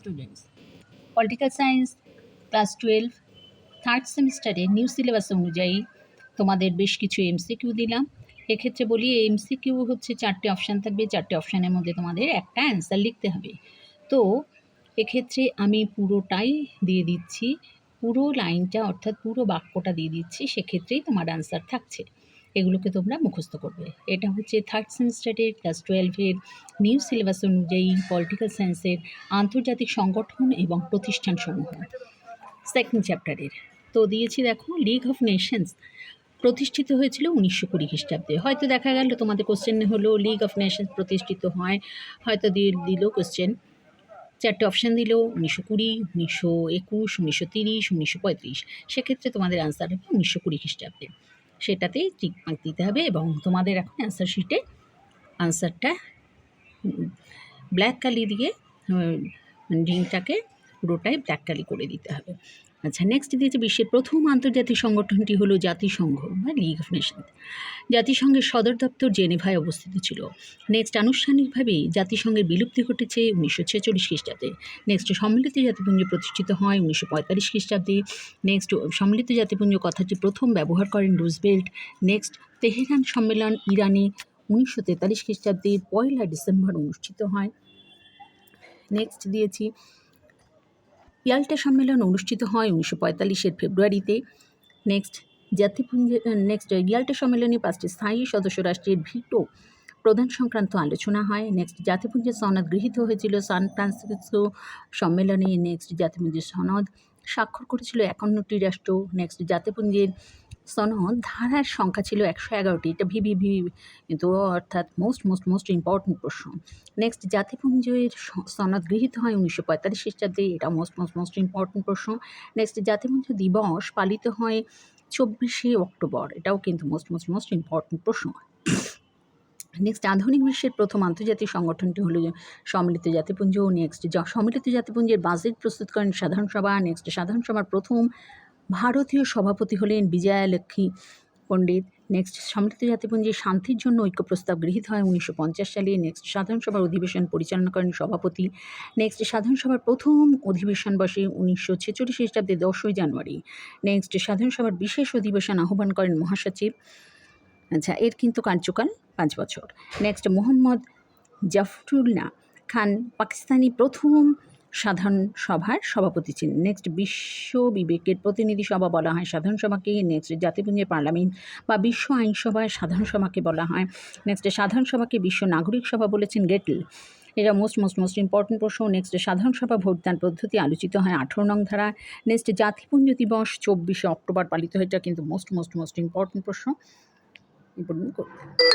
Students, political science class 12 third সেমিস্টারে new syllabus অনুযায়ী তোমাদের বেশ কিছু এমসিকিউ দিলাম। এক্ষেত্রে বলি এমসিকিউ হচ্ছে 4টে অপশান থাকবে, 4টে অপশানের মধ্যে তোমাদের একটা অ্যান্সার লিখতে হবে। তো এক্ষেত্রে আমি পুরোটাই দিয়ে দিচ্ছি, পুরো লাইনটা অর্থাৎ পুরো বাক্যটা দিয়ে দিচ্ছি, সেক্ষেত্রেই তোমার অ্যান্সার থাকছে। এগুলোকে তোমরা মুখস্থ করবে। এটা হচ্ছে থার্ড সেমিস্টারের ক্লাস 12-এর নিউ সিলেবাস অনুযায়ী পলিটিক্যাল সায়েন্সের আন্তর্জাতিক সংগঠন এবং প্রতিষ্ঠানসমূহ সেকেন্ড চ্যাপ্টারের। তো দিয়েছি দেখো, লিগ অফ নেশনস প্রতিষ্ঠিত হয়েছিল 1920 খ্রিস্টাব্দে। হয়তো দেখা গেল তোমাদের কোশ্চেন হলো লিগ অফ নেশনস প্রতিষ্ঠিত হয়, হয়তো দিল কোশ্চেন 4টে অপশান দিল 1920, 1921, 1930, 1935। সেক্ষেত্রে তোমাদের অ্যান্সার হবে 1920 খ্রিস্টাব্দে। সেটাতেই টিক মার্ক দিতে হবে এবং তোমাদের এখন অ্যান্সার শিটে অ্যান্সারটা ব্ল্যাক কালি দিয়ে রিংটাকে পুরোটাই ব্ল্যাক কালি করে দিতে হবে। আচ্ছা, নেক্সট দিয়েছে বিশ্বের প্রথম আন্তর্জাতিক সংগঠনটি হলো জাতিসংঘ বা লিগ অফ নেশনস। জাতিসংঘের সদর দপ্তর জেনেভায় অবস্থিত ছিল। নেক্সট, আনুষ্ঠানিকভাবে জাতিসংঘের বিলুপ্তি ঘটেছে 1946 খ্রিস্টাব্দে। নেক্সট, সম্মিলিত জাতিপুঞ্জ প্রতিষ্ঠিত হয় 1945 খ্রিস্টাব্দে। নেক্সট, সম্মিলিত জাতিপুঞ্জ কথাটি প্রথম ব্যবহার করেন রুজভেল্ট। নেক্সট, তেহরান সম্মেলন ইরানে 1943 খ্রিস্টাব্দে 1 ডিসেম্বর অনুষ্ঠিত হয়। নেক্সট দিয়েছি ইয়াল্টা সম্মেলন অনুষ্ঠিত হয় 1945 ফেব্রুয়ারিতে। নেক্সট, ইয়াল্টা সম্মেলনে 5টি স্থায়ী সদস্য রাষ্ট্রের ভিটো প্রদান সংক্রান্ত আলোচনা হয়। নেক্সট, জাতিপুঞ্জের সনদ গৃহীত হয়েছিল সান ফ্রান্সিসকো সম্মেলনে। নেক্সট, জাতিপুঞ্জের সনদ স্বাক্ষর করেছিল 51টি রাষ্ট্র। নেক্সট, জাতিপুঞ্জের সনদ ধারার সংখ্যা ছিল 111টি। এটা ভিভিভি কিন্তু অর্থাৎ মোস্ট ইম্পর্টেন্ট প্রশ্ন। নেক্সট, জাতিপুঞ্জের সনদ গৃহীত হয় 1945 খ্রিস্টাব্দে। এটা মোস্ট ইম্পর্টেন্ট প্রশ্ন। নেক্সট, জাতিপুঞ্জ দিবস পালিত হয় 24শে অক্টোবর। এটাও কিন্তু মোস্ট ইম্পর্টেন্ট প্রশ্ন। নেক্সট, আধুনিক বিশ্বের প্রথম আন্তর্জাতিক সংগঠনটি হলো সম্মিলিত জাতিপুঞ্জ। নেক্সট, সম্মিলিত জাতিপুঞ্জের বাজেট প্রস্তুত করেন সাধারণ সভা। নেক্সট, সাধারণ সভার প্রথম ভারতীয় সভাপতি হলেন বিজয়ালক্ষ্মী পণ্ডিত। নেক্সট, সম্মিলিত জাতিপুঞ্জের শান্তির জন্য ঐক্য প্রস্তাব গৃহীত হয় 1950 সালে। নেক্সট, সাধারণ সভার অধিবেশন পরিচালনা করেন সভাপতি। নেক্সট, সাধারণ সভার প্রথম অধিবেশন বসে 1946 খ্রিস্টাব্দে 10ই জানুয়ারি। নেক্সট, সাধারণ সভার বিশেষ অধিবেশন আহ্বান করেন মহাসচিব। আচ্ছা, এর কিন্তু কার্যকাল 5 বছর। নেক্সট, মোহাম্মদ জাফরুল্লাহ খান পাকিস্তানি প্রথম সাধারণ সভার সভাপতি ছিলেন। নেক্সট, বিশ্ব বিবেকের প্রতিনিধি সভা বলা হয় সাধারণ সভাকে। নেক্সট, জাতিপুঞ্জের পার্লামেন্ট বা বিশ্ব আইনসভায় সাধারণ সভাকে বলা হয়। নেক্সট, সাধারণ সভাকে বিশ্ব নাগরিক সভা বলেছেন গেটল। এটা মোস্ট ইম্পর্টেন্ট প্রশ্ন। নেক্সট, সাধারণ সভা ভোটদান পদ্ধতি আলোচিত হয় 18 নং ধারা। নেক্সট, জাতিপুঞ্জ দিবস 24শে অক্টোবর পালিত হয়। এটা কিন্তু মোস্ট ইম্পর্টেন্ট প্রশ্ন।